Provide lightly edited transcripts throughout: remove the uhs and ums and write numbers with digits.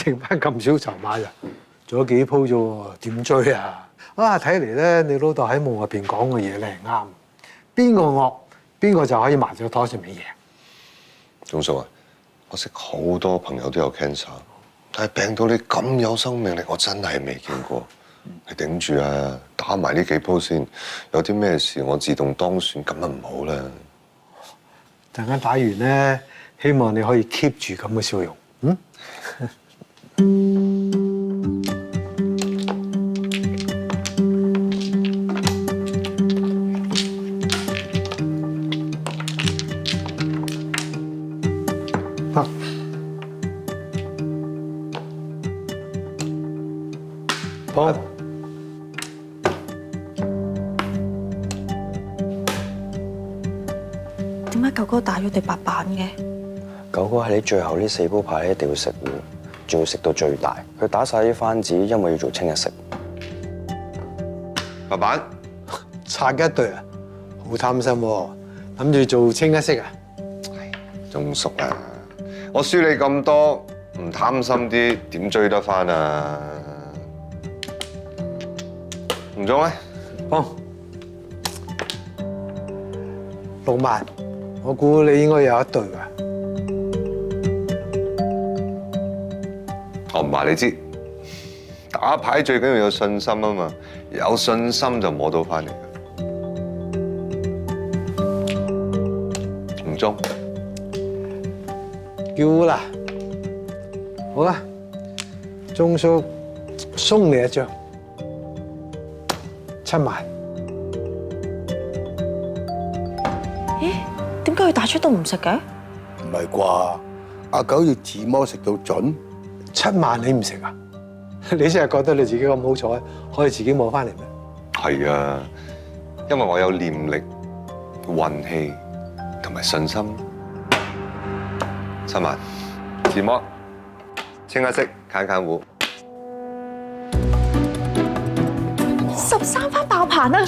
剩翻咁少籌碼咋？做咗幾鋪啫喎，點追啊？啊，睇嚟咧，你老豆喺夢入邊講嘅嘢咧係啱。邊個惡，邊個就可以麻雀台上面贏。鐘叔啊，我識好多朋友都有 cancer， 但係病到你咁有生命力，我真係未見過。你頂住啊，打埋呢幾鋪先。有啲咩事我自動當選，咁啊唔好啦。陣間打完咧，希望你可以 keep 住咁嘅笑容。嗯。好。點解九哥打咗地白板嘅？九哥喺你最後呢4鋪牌一定要食糊，仲要食到最大。佢打晒啲番子，因為要做清一色。白板拆一對啊，好貪心喎，諗住做清一色啊？鐘叔啊，我輸你咁多，唔貪心啲點追得翻啊？唔中咧？幫6萬，我估你應該有一對㗎。我唔話你知，打牌最緊要有信心啊嘛，有信心就摸到翻嚟。唔中，叫啦，好啦，鐘叔送你一張7萬。咦？點解佢打出都唔食嘅？唔係啩？阿九要自摸食到準，7萬你唔食啊？你真係覺得你自己咁好彩，可以自己摸翻嚟咩？係啊，因為我有念力、運氣同埋信心。7萬，自摸，清一色，揀糊。 13番爆棚啊！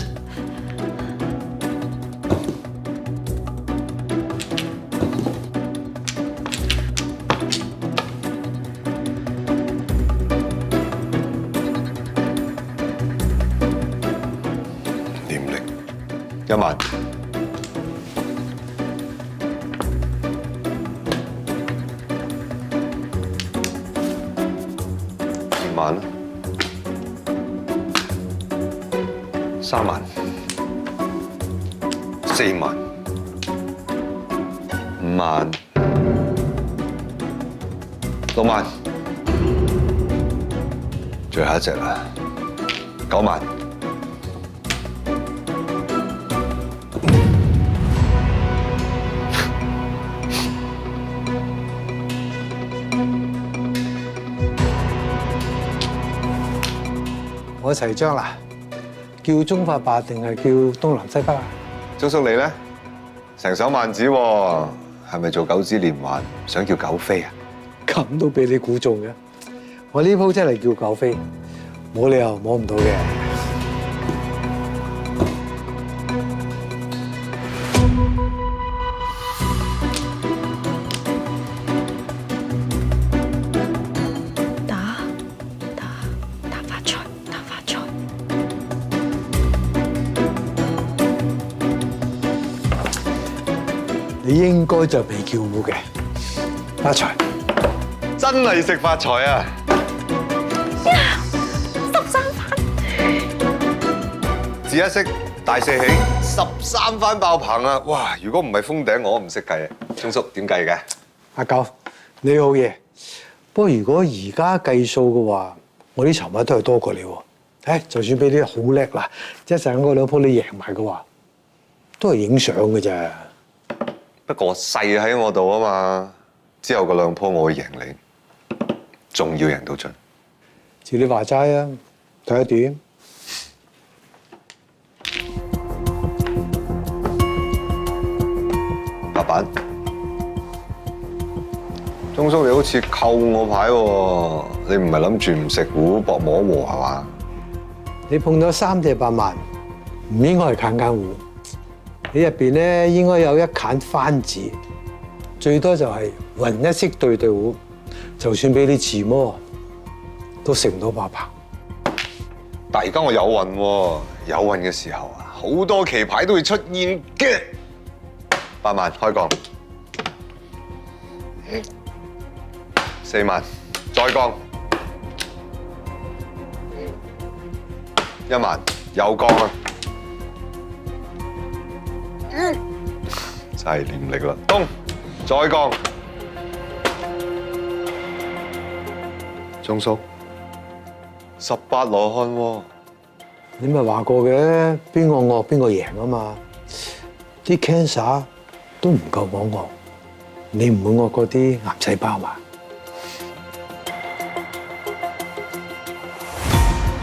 念力1萬，2萬啦，3萬、4萬、5萬、6萬，最後一隻啦，9萬。 我齊張啦，叫中發白定係叫東南西北啊？鐘叔你咧，成手萬子喎，係咪做九子連環，想叫九飛啊？咁都俾你估中嘅，我呢鋪真係叫九飛，冇理由摸唔到嘅。打發財，打發財。你應該就未叫糊嘅，發財。 真係食發財啊！13番，字一式大四喜，13番爆棚啊！哇！如果唔係封頂，我都唔識計啊。鐘叔點計嘅？阿九，你好嘢。不過如果而家計數嘅話，我啲籌碼都係多過你喎。誒，就算俾你好叻啦，一陣嗰兩鋪你贏埋嘅話，都係影相嘅啫。不過勢喺我度啊嘛，之後嗰兩鋪我會贏你。 仲要贏到盡，似你話齋啊，睇下點？白板，鐘叔你好似扣我牌喎，你唔係諗住唔食糊搏摸和係嘛？你碰咗3隻8萬，唔應該係揀糊。你入邊咧應該有一揀番子，最多就係混一色對糊。就算俾你自摸，都食唔到8棒。但而家我有運喎，有運嘅時候啊，好多棋牌都會出現嘅。8萬開降，4萬再降，1萬又降啊！真係念力啦，東再降，鐘叔18羅漢喎。你咪話過嘅，邊個惡邊個贏啊嘛？啲 cancer 都唔夠我惡，你唔會惡過啲癌細胞嘛？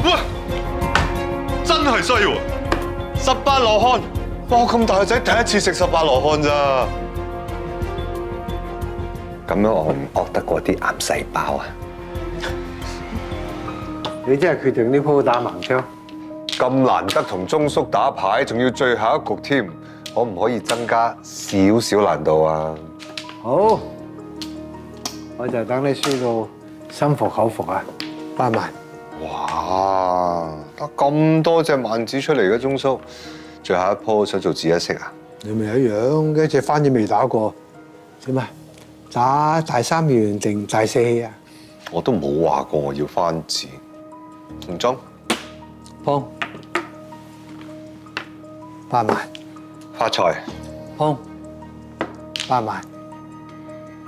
哇！真係衰喎，18羅漢，哇！我咁大個仔第一次食18羅漢咋？咁樣我唔惡得過啲癌細胞啊！你真係決定呢鋪打盲槍？咁難得同鐘叔打牌，仲要最後一局添，可唔可以增加少少難度啊？好，我就等你輸到心服口服啊！8萬。哇！得咁多隻萬子出嚟嘅鐘叔，最後一鋪想做指一色啊？你咪一樣，一隻番子未打過，點啊？打大3元定大4氣啊？我都冇話過我要番子。紅中碰8萬，發財碰8萬，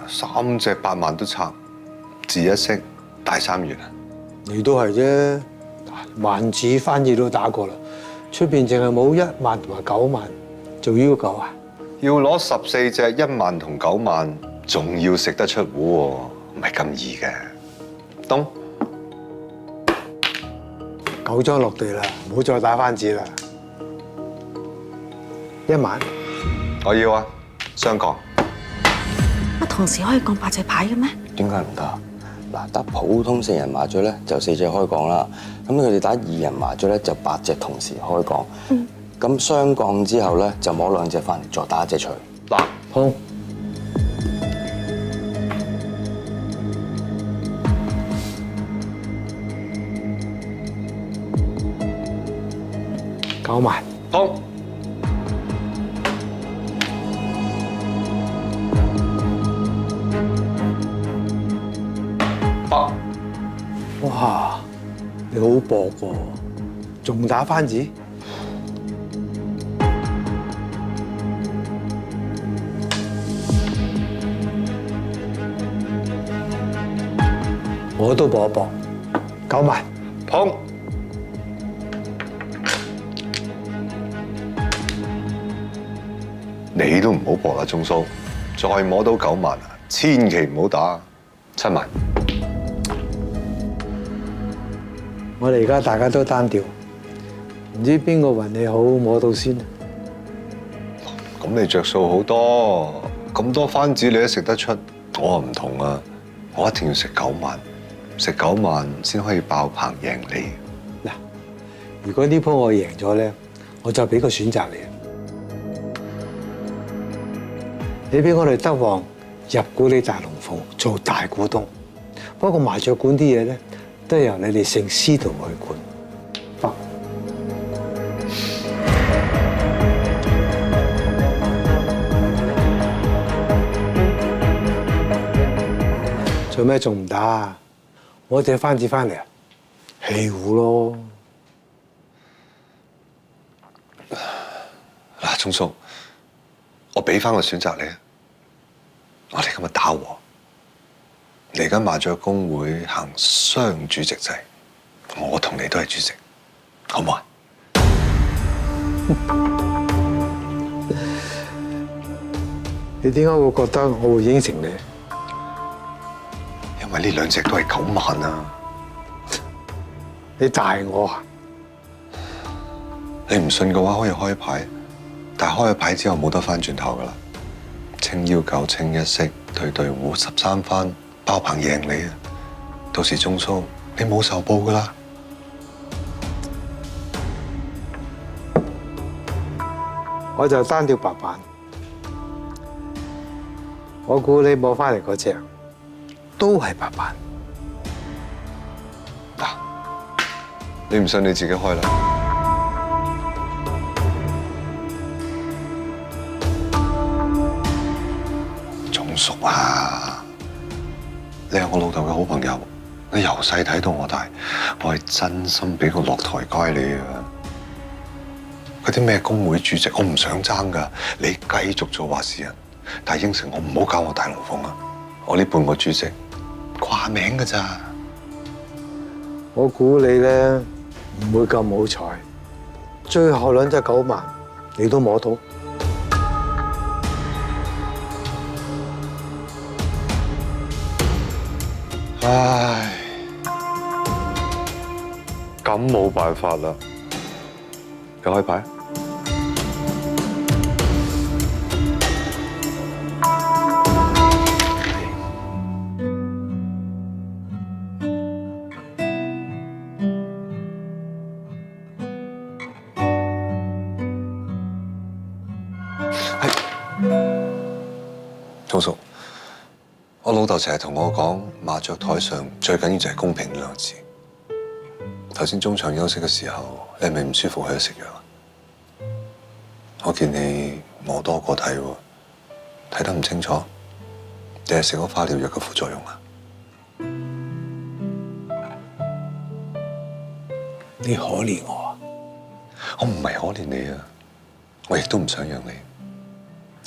3隻8萬都拆，指一色大3元啊！你都係啫。萬子番子都打過啦，出邊淨係冇1萬同埋9萬，做要求啊？要攞14隻1萬同9萬，仲要食得出糊喎，唔係咁易嘅。東9張落地啦，唔好再打番子啦。1萬，我要啊，雙降。乜同時可以降8隻牌嘅咩？點解唔得？嗱，打普通4人麻雀咧就4隻開降啦，咁佢哋打2人麻雀咧就8隻同時開降。咁雙降之後咧就摸2隻翻嚟，再打1隻除。嗱，碰9萬，通北哇！你好搏喎，仲打番子？我都搏一搏，9萬，碰你都唔好搏啦，鐘叔，再摸到9萬啊，千祈唔好打7萬。我哋而家大家都單調，唔知邊個運氣好摸到先。咁你着數好多，咁多番子你都食得出，我唔同啊，我一定要食9萬，食9萬先可以爆棚贏你。嗱，如果呢鋪我贏咗咧，我就俾個選擇你。你俾我哋德皇入股你大龍鳳做大股東，不過麻雀館啲嘢咧都係由你哋姓司徒去管。得。做咩仲唔打啊？我隻番子翻嚟啊，氣糊咯。嗱，鐘叔，我俾翻個選擇你啊！我哋今日打和，嚟緊麻雀公會行雙主席制，我同你都係主席，好唔好啊？你點解會覺得我會應承你？因為呢2隻都係9萬啊！你大我啊？你唔信嘅話，可以開牌，但係開咗牌之後冇得翻轉頭噶啦。清腰9清一色對對胡13番爆棚贏你啊！到時鐘叔你冇仇報噶啦。我就單調白板，我估你摸翻嚟嗰隻都係白板。嗱，你唔信你自己開啦。鐘叔啊，你係我老豆嘅好朋友，你由細睇到我大，我係真心俾個落台階你啊！嗰啲咩工會主席，我唔想爭㗎，你繼續做話事人，但係應承我唔好搞我大龍鳳啊！我呢半個主席掛名㗎咋。我估你咧唔會咁好彩，最後兩隻9萬你都摸到。唉，咁冇辦法啦，你開牌。鐘叔，我老豆成日同我講，麻雀台上最緊要就係公平呢兩字。頭先中場休息嘅時候，你係咪唔舒服喺度食藥啊？我見你摸多過睇喎，睇得唔清楚，定係食咗化療藥嘅副作用啊？你可憐我啊！我唔係可憐你啊，我亦都唔想讓你，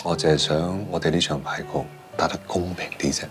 我淨係想我哋呢場牌局打得公平啲啫。